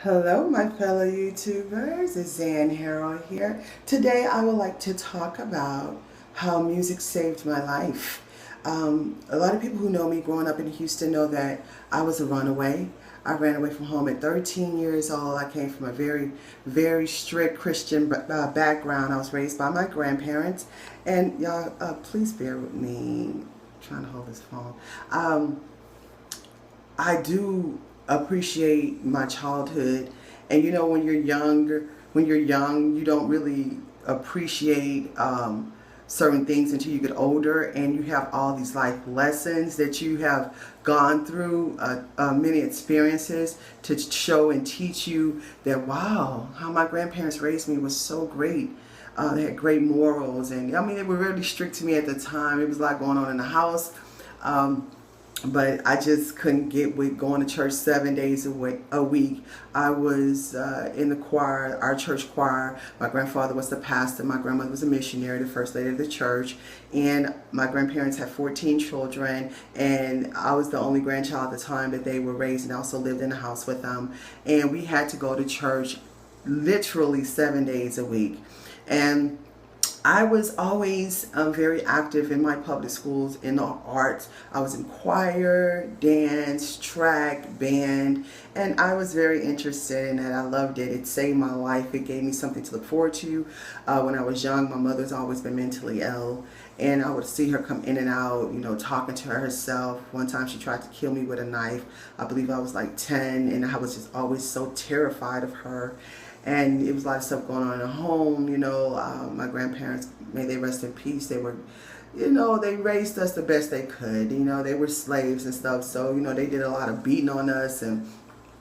Hello, my fellow YouTubers. It's Zan Harrell here. Today, I would like to talk about how music saved my life. A lot of people who know me growing up in Houston know that I was a runaway. I ran away from home at 13 years old. I came from a very, very strict Christian background. I was raised by my grandparents. And y'all, please bear with me. I'm trying to hold this phone. I do appreciate my childhood, and you know, when you're young, you don't really appreciate certain things until you get older, and you have all these life lessons that you have gone through, many experiences to show and teach you that wow, how my grandparents raised me was so great. They had great morals, and I mean, they were really strict to me at the time. It was a lot going on in the house. But I just couldn't get with going to church 7 days a week. I was in the choir, our church choir. My grandfather was the pastor. My grandmother was a missionary, the first lady of the church. And my grandparents had 14 children, and I was the only grandchild at the time that they were raised, and I also lived in the house with them. And we had to go to church literally 7 days a week. And I was always very active in my public schools in the arts. I was in choir, dance, track, band, and I was very interested in it. I loved it. It saved my life. It gave me something to look forward to. When I was young, my mother's always been mentally ill, and I would see her come in and out, you know, talking to herself. One time she tried to kill me with a knife. I believe I was like 10, and I was just always so terrified of her. And it was a lot of stuff going on in the home, you know. My grandparents, may they rest in peace, they were, you know, they raised us the best they could. You know, they were slaves and stuff, so, you know, they did a lot of beating on us and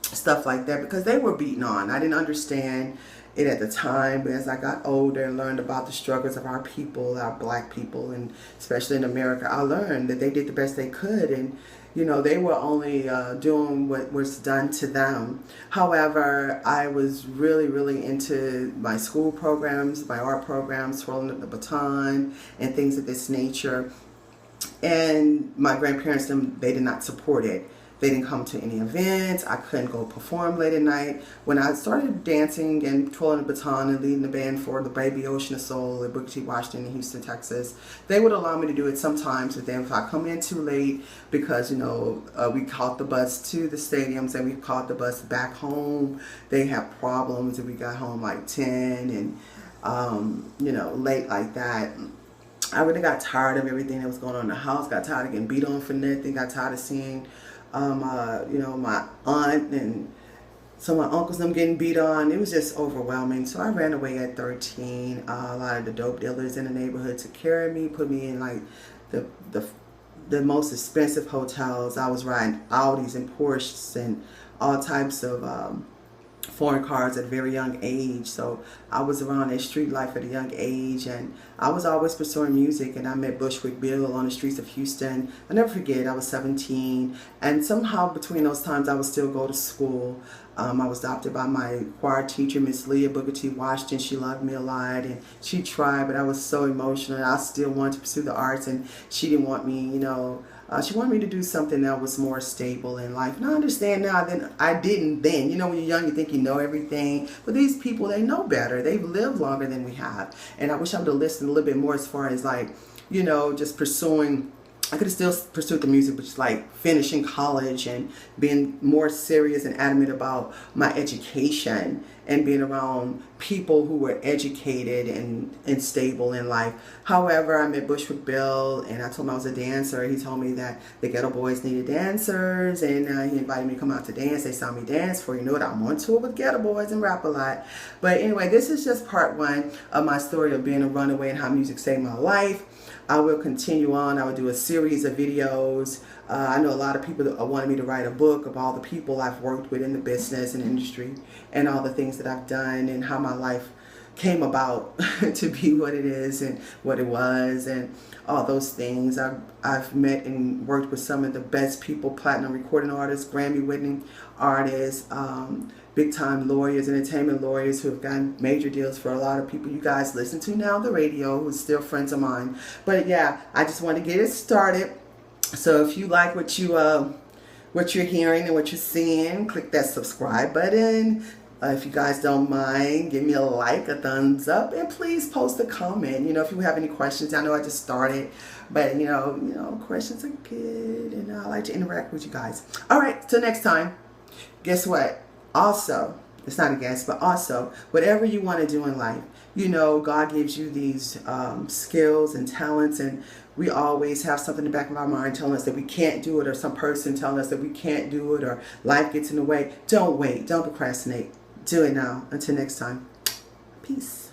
stuff like that because they were beaten on. I didn't understand it at the time, but as I got older and learned about the struggles of our people, our black people, and especially in America, I learned that they did the best they could, and you know, they were only doing what was done to them. However, I was really, really into my school programs, my art programs, twirling up the baton, and things of this nature. And my grandparents, they did not support it. They didn't come to any events. I couldn't go perform late at night. When I started dancing and twirling the baton and leading the band for the Baby Ocean of Soul at Booker T. Washington in Houston, Texas, they would allow me to do it sometimes. But then if I come in too late, because, you know, we caught the bus to the stadiums and we caught the bus back home, they have problems if we got home like 10 and, you know, late like that. I really got tired of everything that was going on in the house, got tired of getting beat on for nothing, got tired of seeing you know, my aunt and some of my uncles them getting beat on. It was just overwhelming. So I ran away at 13. A lot of the dope dealers in the neighborhood took care of me, put me in like the most expensive hotels. I was riding Audis and Porsches and all types of foreign cars at a very young age. So I was around that street life at a young age, and I was always pursuing music. And I met Bushwick Bill on the streets of Houston. I never forget, I was 17, and somehow between those times I would still go to school. I was adopted by my choir teacher, Miss Leah Booker T. Washington. She loved me a lot, and she tried, but I was so emotional. I still wanted to pursue the arts, and she didn't want me, you know, she wanted me to do something that was more stable in life. And I understand now, then I didn't then. You know, when you're young, you think you know everything. But these people, they know better. They've lived longer than we have. And I wish I would have listened a little bit more as far as like, you know, just pursuing. I could have still pursued the music, but just like finishing college and being more serious and adamant about my education and being around people who were educated and stable in life. However, I met Bushwick Bill, and I told him I was a dancer. He told me that the Ghetto Boys needed dancers, and he invited me to come out to dance. They saw me dance. For you know it, I'm on tour with Ghetto Boys and rap a lot. But anyway, this is just part one of my story of being a runaway and how music saved my life. I will continue on. I will do a series of videos. I know a lot of people that wanted me to write a book of all the people I've worked with in the business and industry and all the things that I've done and how my life came about to be what it is and what it was and all those things. I've met and worked with some of the best people, platinum recording artists, Grammy winning artists, big time lawyers, entertainment lawyers who have gotten major deals for a lot of people you guys listen to now on the radio, who's still friends of mine. But yeah, I just want to get it started. So if you like what you what you're hearing and what you're seeing, click that subscribe button. If you guys don't mind, give me a like, a thumbs up, and please post a comment. You know, if you have any questions, I know I just started, but you know, questions are good, and I like to interact with you guys. All right, till next time. Guess what? Also, it's not a guess, but also, whatever you want to do in life, you know, God gives you these skills and talents, and we always have something in the back of our mind telling us that we can't do it, or some person telling us that we can't do it, or life gets in the way. Don't wait. Don't procrastinate. Do it now. Until next time. Peace.